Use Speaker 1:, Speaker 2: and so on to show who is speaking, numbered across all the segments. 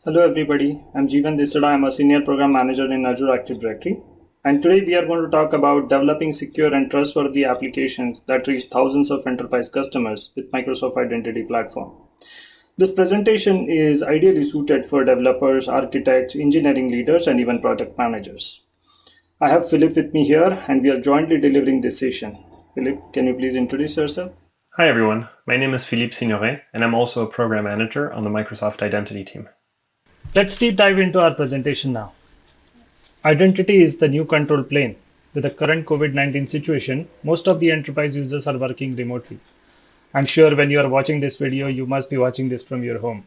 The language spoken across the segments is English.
Speaker 1: Hello everybody, I'm Jeevan Desada. I'm a Senior Program Manager in Azure Active Directory. And today we are going to talk about developing secure and trustworthy applications that reach thousands of enterprise customers with Microsoft Identity Platform. This presentation is ideally suited for developers, architects, engineering leaders, and even project managers. I have Philip with me here and we are jointly delivering this session. Philip, can you please introduce yourself?
Speaker 2: Hi everyone, my name is Philippe Signoret and I'm also a program manager on the Microsoft Identity team.
Speaker 3: Let's deep dive into our presentation now. Identity is the new control plane. With the current COVID-19 situation, most of the enterprise users are working remotely. I'm sure when you are watching this video, you must be watching this from your home.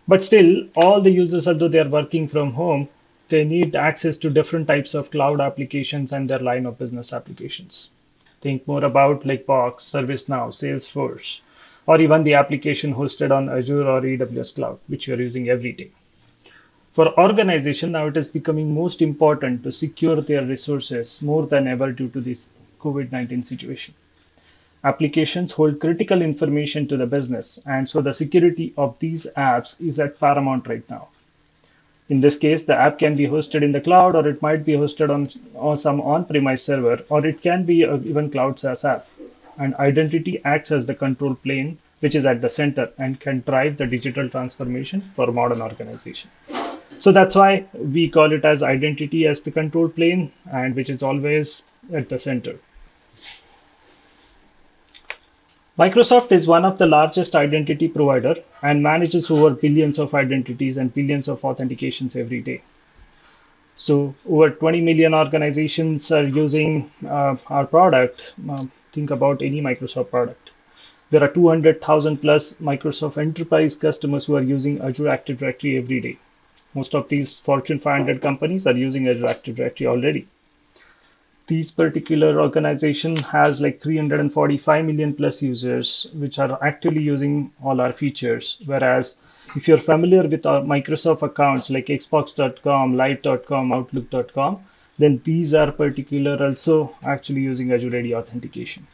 Speaker 3: But still, all the users, although they are working from home, they need access to different types of cloud applications and their line of business applications. Think more about like Box, ServiceNow, Salesforce, or even the application hosted on Azure or AWS cloud, which you are using every day. For organization, now it is becoming most important to secure their resources more than ever due to this COVID-19 situation. Applications hold critical information to the business, and so the security of these apps is at paramount right now. In this case, the app can be hosted in the cloud, or it might be hosted on some on-premise server, or it can be even cloud SaaS app. And identity acts as the control plane, which is at the center and can drive the digital transformation for modern organization. So that's why we call it as identity as the control plane, and which is always at the center. Microsoft is one of the largest identity provider and manages over billions of identities and billions of authentications every day. So over 20 million organizations are using our product. Think about any Microsoft product. There are 200,000 plus Microsoft enterprise customers who are using Azure Active Directory every day. Most of these Fortune 500 companies are using Azure Active Directory already. These particular organization has like 345 million plus users, which are actively using all our features. Whereas if you're familiar with our Microsoft accounts like Xbox.com, Live.com, Outlook.com, then these are particular also actually using Azure AD authentication.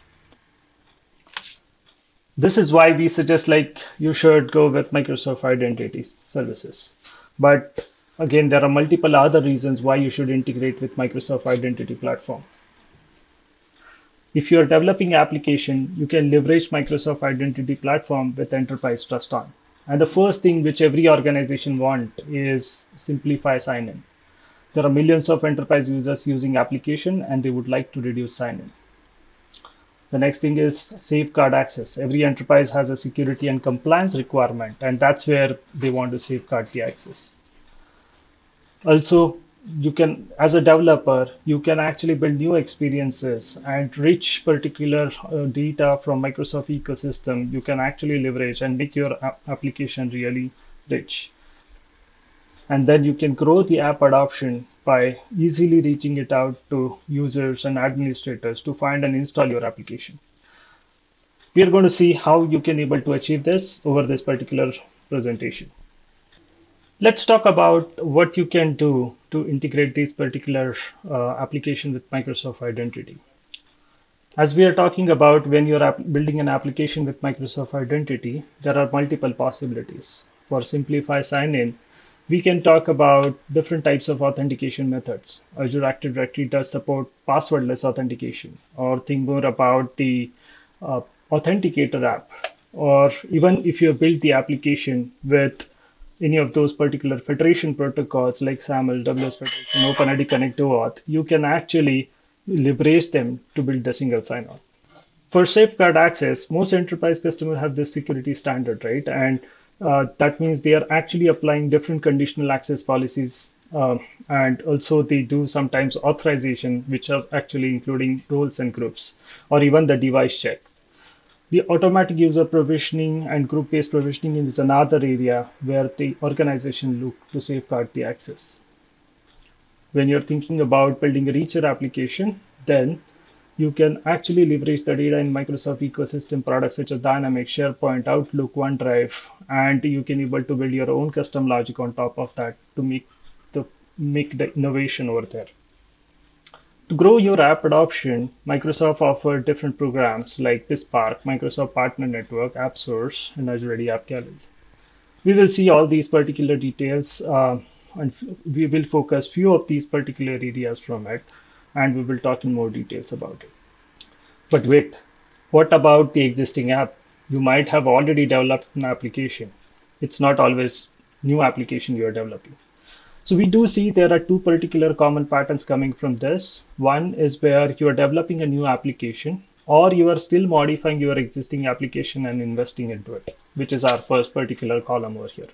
Speaker 3: This is why we suggest like you should go with Microsoft Identity services. But again, there are multiple other reasons why you should integrate with Microsoft Identity Platform. If you're developing application, you can leverage Microsoft Identity Platform with Enterprise Trust on. And the first thing which every organization wants is simplify sign-in. There are millions of enterprise users using application and they would like to reduce sign-in. The next thing is safeguard access. Every enterprise has a security and compliance requirement, and that's where they want to safeguard the access. Also, you can, as a developer, you can actually build new experiences and rich particular data from Microsoft ecosystem. You can actually leverage and make your application really rich. And then you can grow the app adoption by easily reaching it out to users and administrators to find and install your application. We are going to see how you can able to achieve this over this particular presentation. Let's talk about what you can do to integrate this particular application with Microsoft Identity. As we are talking about when you're building an application with Microsoft Identity, there are multiple possibilities. For simplify sign-in, we can talk about different types of authentication methods. Azure Active Directory does support passwordless authentication, or think more about the authenticator app, or even if you build the application with any of those particular federation protocols like SAML, WS Federation, OpenID Connect OAuth, you can actually leverage them to build a single sign-on. For safeguard access, most enterprise customers have this security standard, right? And that means they are actually applying different conditional access policies. And also they do sometimes authorization, which are actually including roles and groups, or even the device check. The automatic user provisioning and group-based provisioning is another area where the organization look to safeguard the access. When you're thinking about building a richer application, then you can actually leverage the data in Microsoft ecosystem products such as Dynamics, SharePoint, Outlook, OneDrive, and you can able to build your own custom logic on top of that to make the innovation over there. To grow your app adoption, Microsoft offers different programs like BizSpark, Microsoft Partner Network, AppSource, and Azure AD App Gallery. We will see all these particular details and we will focus few of these particular areas from it, and we will talk in more details about it. But wait, what about the existing app? You might have already developed an application. It's not always new application you are developing. So we do see there are two particular common patterns coming from this. One is where you are developing a new application, or you are still modifying your existing application and investing into it, which is our first particular column over here.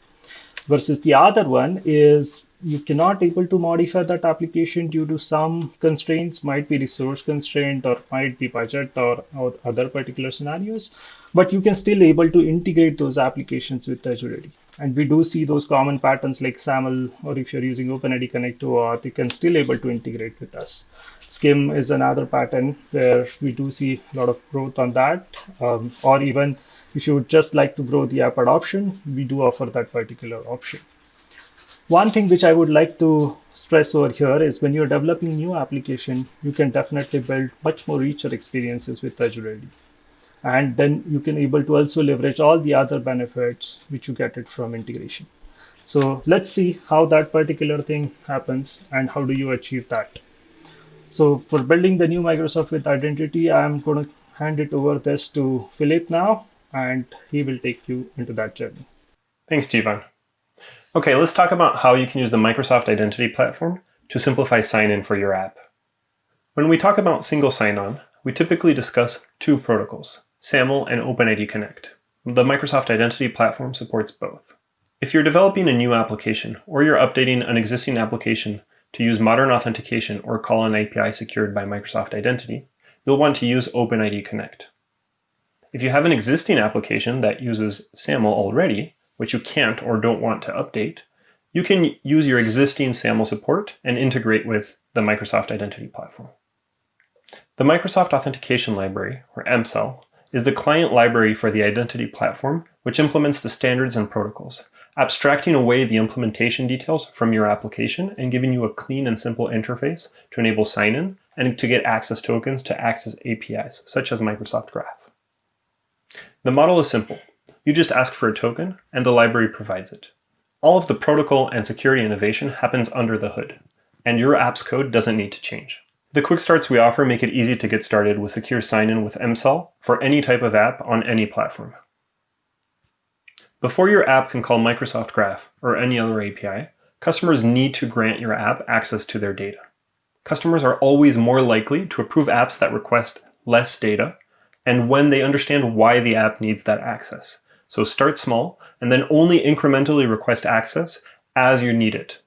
Speaker 3: Versus the other one is you cannot able to modify that application due to some constraints, might be resource constraint or might be budget or other particular scenarios, but you can still able to integrate those applications with Azure AD. And we do see those common patterns like SAML, or if you're using OpenID Connect to auth, you can still able to integrate with us. SCIM is another pattern where we do see a lot of growth on that, or even if you would just like to grow the app adoption, we do offer that particular option. One thing which I would like to stress over here is when you're developing new application, you can definitely build much more richer experiences with Azure AD. And then you can able to also leverage all the other benefits which you get it from integration. So let's see how that particular thing happens and how do you achieve that. So for building the new Microsoft with Identity, I'm going to hand it over this to Philip now, and he will take you into that journey.
Speaker 2: Thanks, Jivan. Okay, let's talk about how you can use the Microsoft Identity Platform to simplify sign-in for your app. When we talk about single sign-on, we typically discuss two protocols, SAML and OpenID Connect. The Microsoft Identity Platform supports both. If you're developing a new application or you're updating an existing application to use modern authentication or call an API secured by Microsoft Identity, you'll want to use OpenID Connect. If you have an existing application that uses SAML already, which you can't or don't want to update, you can use your existing SAML support and integrate with the Microsoft Identity Platform. The Microsoft Authentication Library, or MSAL, is the client library for the Identity Platform, which implements the standards and protocols, abstracting away the implementation details from your application and giving you a clean and simple interface to enable sign-in and to get access tokens to access APIs, such as Microsoft Graph. The model is simple. You just ask for a token, and the library provides it. All of the protocol and security innovation happens under the hood, and your app's code doesn't need to change. The quick starts we offer make it easy to get started with secure sign-in with MSAL for any type of app on any platform. Before your app can call Microsoft Graph or any other API, customers need to grant your app access to their data. Customers are always more likely to approve apps that request less data and when they understand why the app needs that access. So start small and then only incrementally request access as you need it.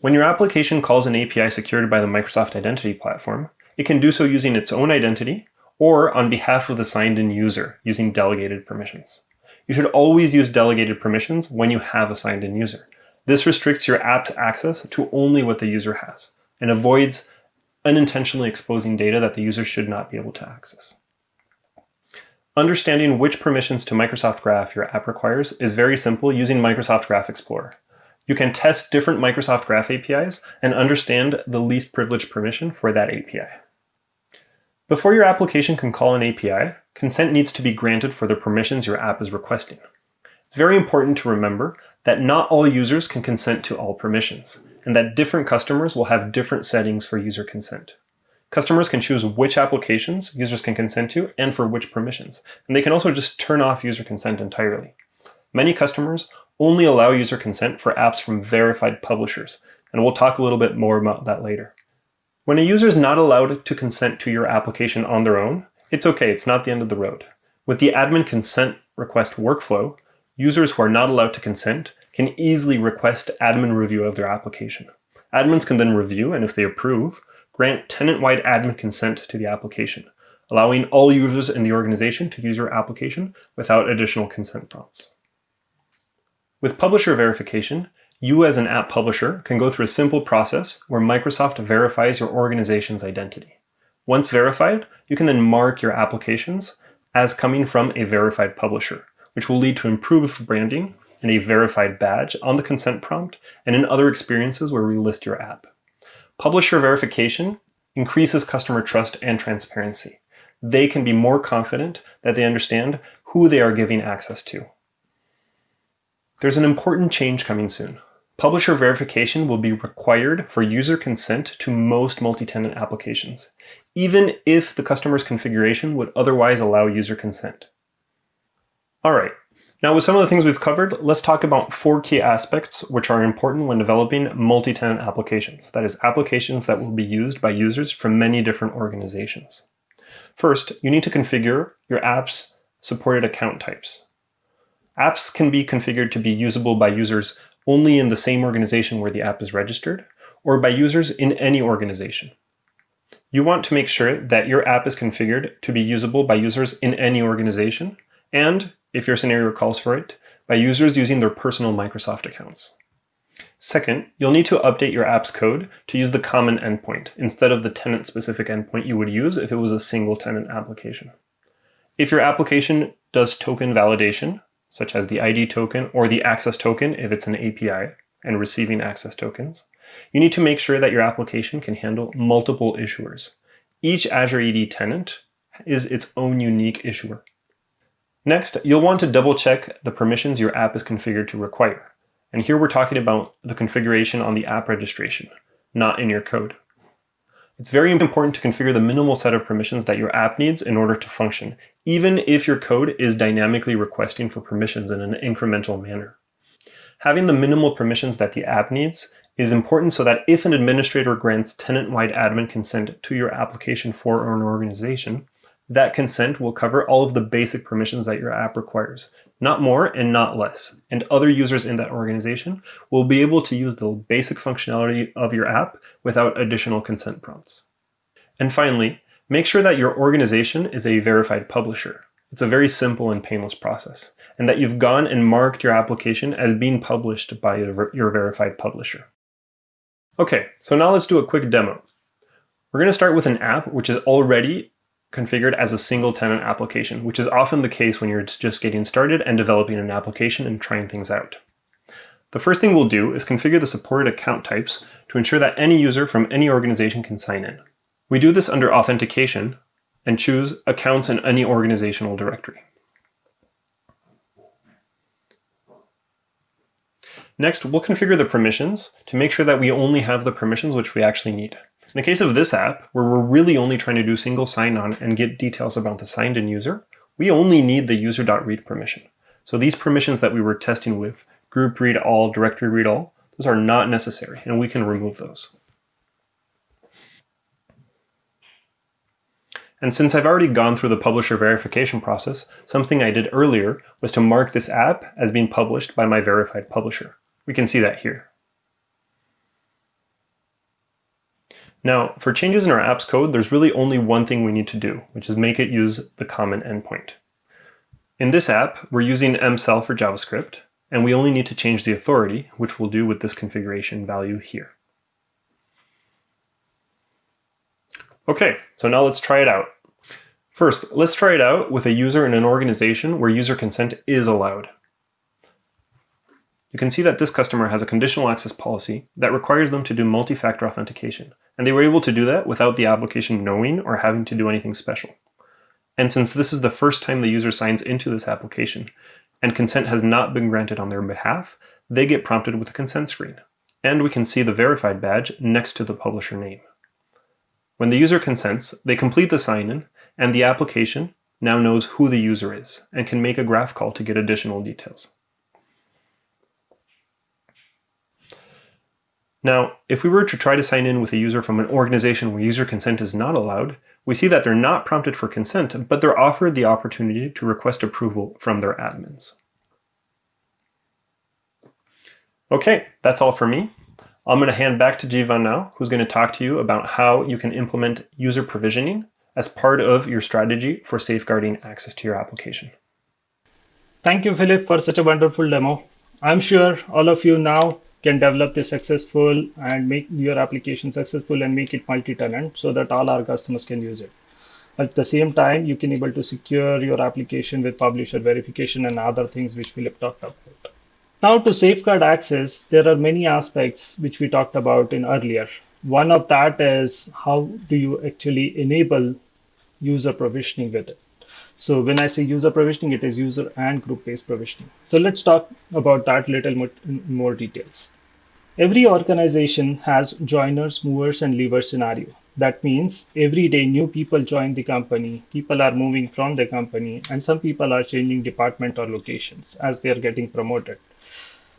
Speaker 2: When your application calls an API secured by the Microsoft Identity Platform, it can do so using its own identity or on behalf of the signed-in user using delegated permissions. You should always use delegated permissions when you have a signed-in user. This restricts your app's access to only what the user has and avoids unintentionally exposing data that the user should not be able to access. Understanding which permissions to Microsoft Graph your app requires is very simple using Microsoft Graph Explorer. You can test different Microsoft Graph APIs and understand the least privileged permission for that API. Before your application can call an API, consent needs to be granted for the permissions your app is requesting. It's very important to remember that not all users can consent to all permissions, and that different customers will have different settings for user consent. Customers can choose which applications users can consent to and for which permissions, and they can also just turn off user consent entirely. Many customers only allow user consent for apps from verified publishers, and we'll talk a little bit more about that later. When a user is not allowed to consent to your application on their own, it's okay, it's not the end of the road. With the admin consent request workflow, users who are not allowed to consent can easily request admin review of their application. Admins can then review, and if they approve, grant tenant-wide admin consent to the application, allowing all users in the organization to use your application without additional consent prompts. With publisher verification, you as an app publisher can go through a simple process where Microsoft verifies your organization's identity. Once verified, you can then mark your applications as coming from a verified publisher, which will lead to improved branding and a verified badge on the consent prompt and in other experiences where we list your app. Publisher verification increases customer trust and transparency. They can be more confident that they understand who they are giving access to. There's an important change coming soon. Publisher verification will be required for user consent to most multi-tenant applications, even if the customer's configuration would otherwise allow user consent. All right, now with some of the things we've covered, let's talk about 4 key aspects which are important when developing multi-tenant applications. That is, applications that will be used by users from many different organizations. First, you need to configure your app's supported account types. Apps can be configured to be usable by users only in the same organization where the app is registered, or by users in any organization. You want to make sure that your app is configured to be usable by users in any organization, and, if your scenario calls for it, by users using their personal Microsoft accounts. Second, you'll need to update your app's code to use the common endpoint instead of the tenant-specific endpoint you would use if it was a single tenant application. If your application does token validation, such as the ID token or the access token if it's an API and receiving access tokens, you need to make sure that your application can handle multiple issuers. Each Azure AD tenant is its own unique issuer. Next, you'll want to double-check the permissions your app is configured to require. And here we're talking about the configuration on the app registration, not in your code. It's very important to configure the minimal set of permissions that your app needs in order to function, even if your code is dynamically requesting for permissions in an incremental manner. Having the minimal permissions that the app needs is important so that if an administrator grants tenant-wide admin consent to your application for an organization, that consent will cover all of the basic permissions that your app requires, not more and not less, and other users in that organization will be able to use the basic functionality of your app without additional consent prompts. And finally, make sure that your organization is a verified publisher. It's a very simple and painless process, and that you've gone and marked your application as being published by your verified publisher. Okay, so now let's do a quick demo. We're going to start with an app which is already configured as a single tenant application, which is often the case when you're just getting started and developing an application and trying things out. The first thing we'll do is configure the supported account types to ensure that any user from any organization can sign in. We do this under authentication and choose accounts in any organizational directory. Next, we'll configure the permissions to make sure that we only have the permissions which we actually need. In the case of this app, where we're really only trying to do single sign-on and get details about the signed-in user, we only need the user.read permission. So these permissions that we were testing with, group read all, directory read all, those are not necessary, and we can remove those. And since I've already gone through the publisher verification process, something I did earlier was to mark this app as being published by my verified publisher. We can see that here. Now, for changes in our app's code, there's really only one thing we need to do, which is make it use the common endpoint. In this app, we're using MSAL for JavaScript, and we only need to change the authority, which we'll do with this configuration value here. Okay, so now let's try it out. First, let's try it out with a user in an organization where user consent is allowed. You can see that this customer has a conditional access policy that requires them to do multi-factor authentication, and they were able to do that without the application knowing or having to do anything special. And since this is the first time the user signs into this application, and consent has not been granted on their behalf, they get prompted with a consent screen, and we can see the verified badge next to the publisher name. When the user consents, they complete the sign-in, and the application now knows who the user is, and can make a graph call to get additional details. Now, if we were to try to sign in with a user from an organization where user consent is not allowed, we see that they're not prompted for consent, but they're offered the opportunity to request approval from their admins. Okay, that's all for me. I'm going to hand back to Jivan now, who's going to talk to you about how you can implement user provisioning as part of your strategy for safeguarding access to your application.
Speaker 3: Thank you, Philip, for such a wonderful demo. I'm sure all of you now can develop this successful and make your application successful and make it multi-tenant so that all our customers can use it. At the same time, you can able to secure your application with publisher verification and other things which Philip talked about. Now, to safeguard access, there are many aspects which we talked about in earlier. One of that is how do you actually enable user provisioning with it. So when I say user provisioning, it is user and group-based provisioning. So let's talk about that little more details. Every organization has joiners, movers, and leavers scenario. That means every day new people join the company, people are moving from the company, and some people are changing department or locations as they are getting promoted.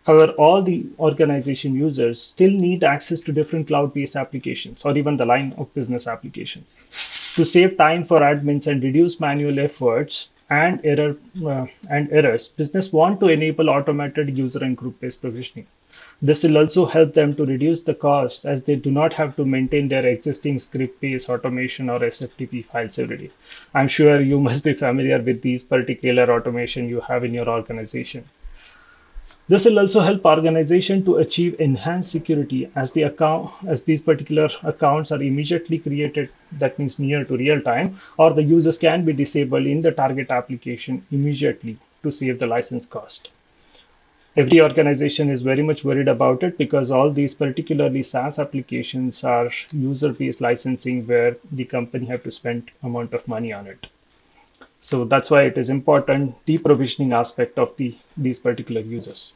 Speaker 3: However, all the organization users still need access to different cloud-based applications or even the line of business applications. To save time for admins and reduce manual efforts and errors, business want to enable automated user and group-based provisioning. This will also help them to reduce the cost as they do not have to maintain their existing script-based automation or SFTP files every day. I'm sure you must be familiar with these particular automation you have in your organization. This will also help organization to achieve enhanced security as these particular accounts are immediately created, that means near to real time, or the users can be disabled in the target application immediately to save the license cost. Every organization is very much worried about it because all these particularly SaaS applications are user-based licensing where the company have to spend amount of money on it. So that's why it is important, the provisioning aspect of these particular users.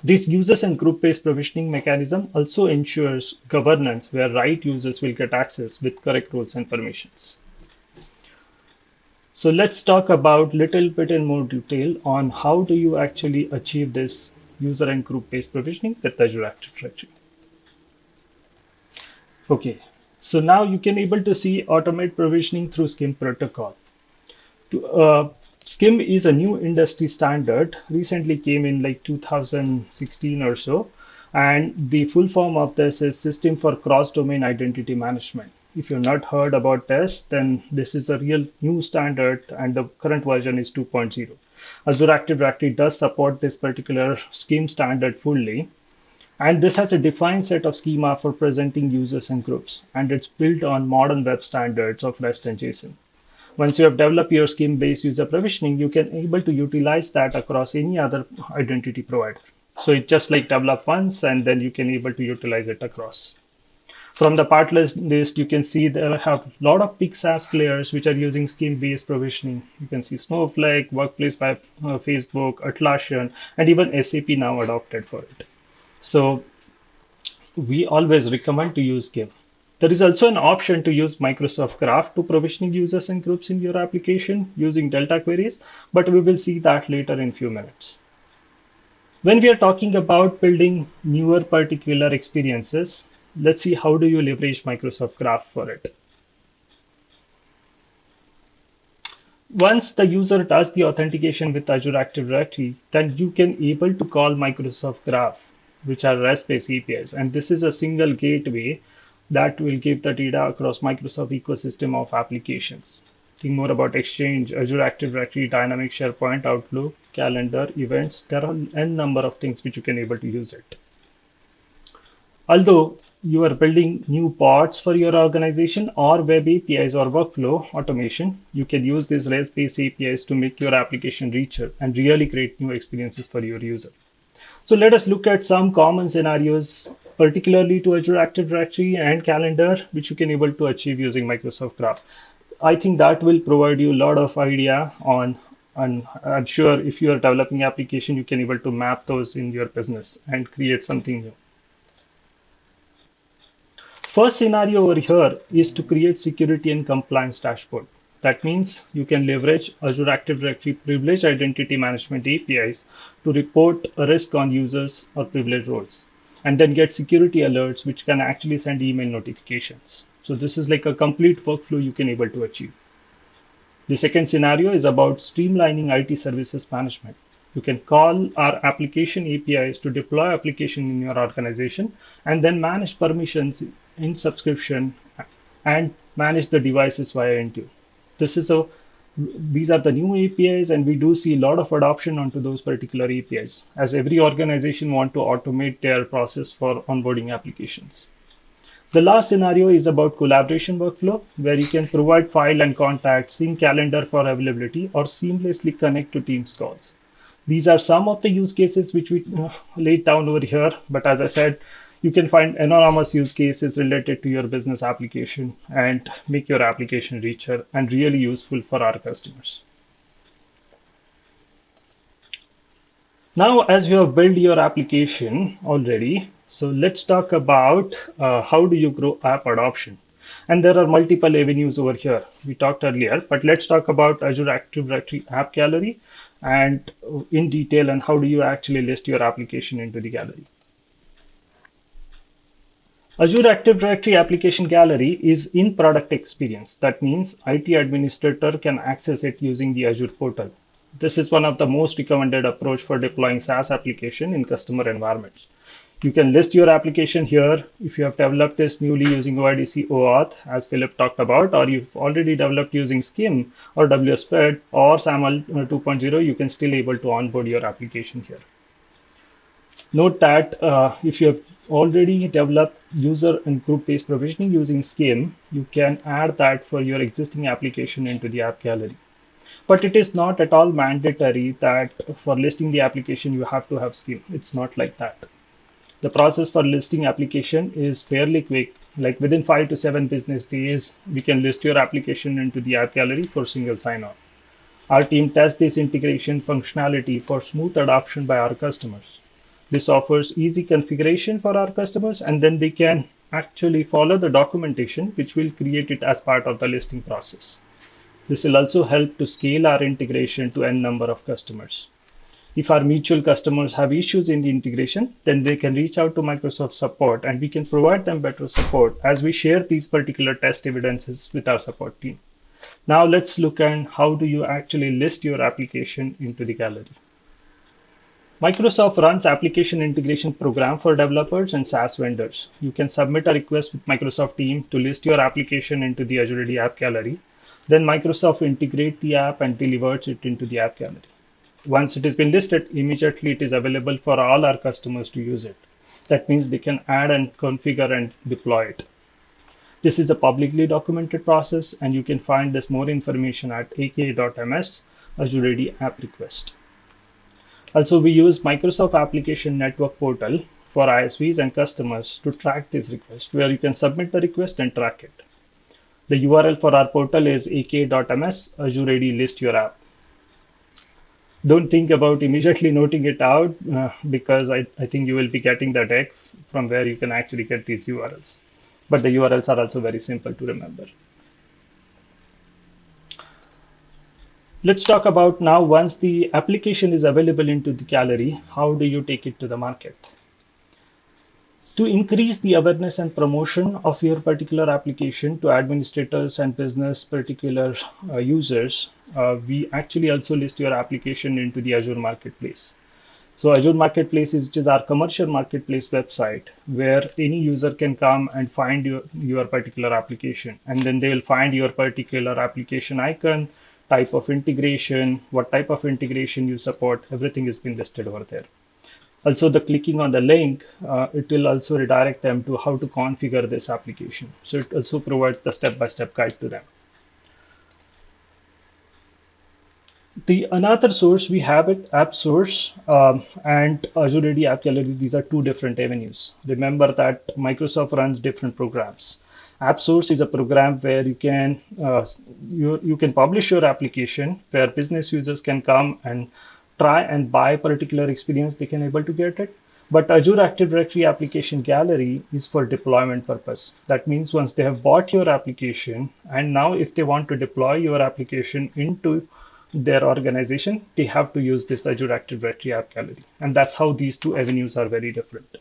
Speaker 3: This users and group-based provisioning mechanism also ensures governance where right users will get access with correct roles and permissions. So let's talk about little bit in more detail on how do you actually achieve this user and group-based provisioning with Azure Active Directory. Okay, so now you can able to see automate provisioning through SCIM protocol. SCIM is a new industry standard, recently came in like 2016 or so, and the full form of this is System for Cross-Domain Identity Management. If you've not heard about this, then this is a real new standard and the current version is 2.0. Azure Active Directory does support this particular SCIM standard fully. And this has a defined set of schema for presenting users and groups. And it's built on modern web standards of REST and JSON. Once you have developed your SCIM-based user provisioning, you can able to utilize that across any other identity provider. So it's just like develop once and then you can able to utilize it across. From the part list, you can see there have a lot of big SaaS players which are using SCIM-based provisioning. You can see Snowflake, Workplace by Facebook, Atlassian, and even SAP now adopted for it. So we always recommend to use SCIM. There is also an option to use Microsoft Graph to provisioning users and groups in your application using Delta queries, but we will see that later in a few minutes. When we are talking about building newer particular experiences, let's see how do you leverage Microsoft Graph for it. Once the user does the authentication with Azure Active Directory, then you can able to call Microsoft Graph, which are REST-based APIs. And this is a single gateway that will give the data across Microsoft ecosystem of applications. Think more about Exchange, Azure Active Directory, Dynamics, SharePoint, Outlook, Calendar, Events. There are n number of things which you can able to use it. Although you are building new pods for your organization or web APIs or workflow automation, you can use these REST-based APIs to make your application richer and really create new experiences for your user. So let us look at some common scenarios, particularly to Azure Active Directory and Calendar, which you can able to achieve using Microsoft Graph. I think that will provide you a lot of idea on, and I'm sure if you are developing application, you can able to map those in your business and create something new. First scenario over here is to create security and compliance dashboard. That means you can leverage Azure Active Directory Privileged Identity Management APIs to report a risk on users or privileged roles, and then get security alerts which can actually send email notifications. So this is like a complete workflow you can able to achieve. The second scenario is about streamlining IT services management. You can call our application APIs to deploy application in your organization and then manage permissions in subscription and manage the devices via Intune. These are the new APIs, and we do see a lot of adoption onto those particular APIs as every organization want to automate their process for onboarding applications. The last scenario is about collaboration workflow, where you can provide file and contact, sync calendar for availability, or seamlessly connect to Teams calls. These are some of the use cases which we laid down over here, but as I said, You can find enormous use cases related to your business application and make your application richer and really useful for our customers. Now, as you have built your application already, so let's talk about how do you grow app adoption. And there are multiple avenues over here. We talked earlier, but let's talk about Azure Active Directory App Gallery and in detail and how do you actually list your application into the gallery. Azure Active Directory Application Gallery is in product experience. That means IT administrator can access it using the Azure portal. This is one of the most recommended approach for deploying SaaS application in customer environments. You can list your application here if you have developed this newly using OIDC OAuth, as Philip talked about, or you've already developed using SCIM or WSFed or SAML 2.0, you can still able to onboard your application here. Note that if you have already developed user and group-based provisioning using SCIM, you can add that for your existing application into the app gallery. But it is not at all mandatory that for listing the application, you have to have SCIM. It's not like that. The process for listing application is fairly quick. Like within 5 to 7 business days, we can list your application into the app gallery for single sign-on. Our team tests this integration functionality for smooth adoption by our customers. This offers easy configuration for our customers, and then they can actually follow the documentation, which will create it as part of the listing process. This will also help to scale our integration to n number of customers. If our mutual customers have issues in the integration, then they can reach out to Microsoft support and we can provide them better support as we share these particular test evidences with our support team. Now let's look at how do you actually list your application into the gallery. Microsoft runs application integration program for developers and SaaS vendors. You can submit a request with Microsoft team to list your application into the Azure AD App Gallery. Then Microsoft integrates the app and delivers it into the app gallery. Once it has been listed, immediately it is available for all our customers to use it. That means they can add and configure and deploy it. This is a publicly documented process, and you can find this more information at aka.ms Azure AD App Request. Also, we use Microsoft Application Network Portal for ISVs and customers to track this request, where you can submit the request and track it. The URL for our portal is aka.ms Azure AD list your app. Don't think about immediately noting it out because I think you will be getting the deck from where you can actually get these URLs. But the URLs are also very simple to remember. Let's talk about now, once the application is available into the gallery, how do you take it to the market? To increase the awareness and promotion of your particular application to administrators and business particular users, we actually also list your application into the Azure Marketplace. So Azure Marketplace is our commercial marketplace website where any user can come and find your particular application, and then they will find your particular application icon, type of integration, what type of integration you support, everything has been listed over there. Also, the clicking on the link, it will also redirect them to how to configure this application. So it also provides the step-by-step guide to them. The another source we have it, App Source and Azure AD App Gallery. These are two different avenues. Remember that Microsoft runs different programs. App Source is a program where you can publish your application, where business users can come and try and buy particular experience they can able to get it. But Azure Active Directory Application Gallery is for deployment purpose. That means once they have bought your application, and now if they want to deploy your application into their organization, they have to use this Azure Active Directory App Gallery. And that's how these two avenues are very different.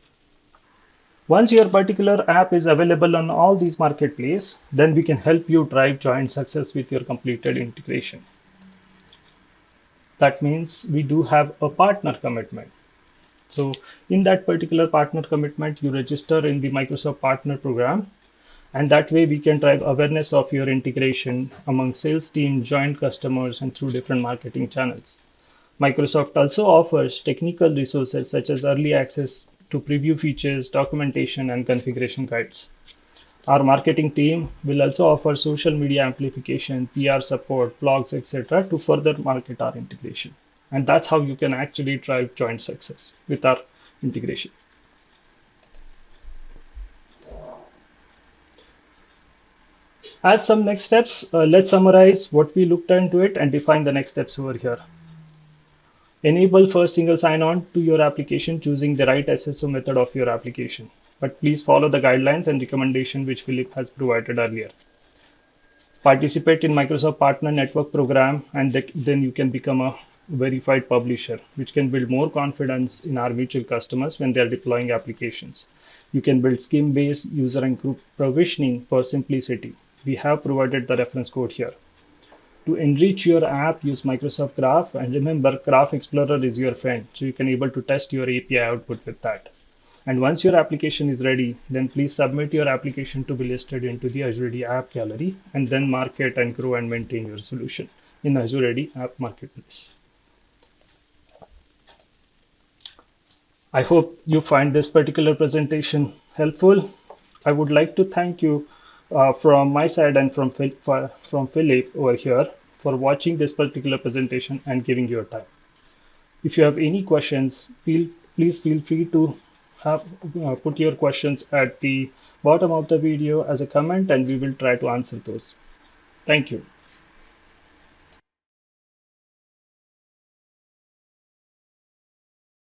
Speaker 3: Once your particular app is available on all these marketplaces, then we can help you drive joint success with your completed integration. That means we do have a partner commitment. So in that particular partner commitment, you register in the Microsoft Partner Program, and that way we can drive awareness of your integration among sales team, joint customers, and through different marketing channels. Microsoft also offers technical resources such as early access to preview features, documentation, and configuration guides. Our marketing team will also offer social media amplification, PR support, blogs, etc. to further market our integration. And that's how you can actually drive joint success with our integration. As some next steps, let's summarize what we looked into it and define the next steps over here. Enable first single sign-on to your application choosing the right SSO method of your application. But please follow the guidelines and recommendation which Philip has provided earlier. Participate in Microsoft Partner Network program, and then you can become a verified publisher, which can build more confidence in our mutual customers when they are deploying applications. You can build SCIM-based user and group provisioning for simplicity. We have provided the reference code here. To enrich your app, use Microsoft Graph, and remember, Graph Explorer is your friend, so you can able to test your API output with that. And once your application is ready, then please submit your application to be listed into the Azure AD App Gallery, and then market and grow and maintain your solution in Azure AD App Marketplace. I hope you find this particular presentation helpful. I would like to thank you from my side and from Philip over here for watching this particular presentation and giving your time. If you have any questions, please feel free to put your questions at the bottom of the video as a comment, and we will try to answer those. Thank you.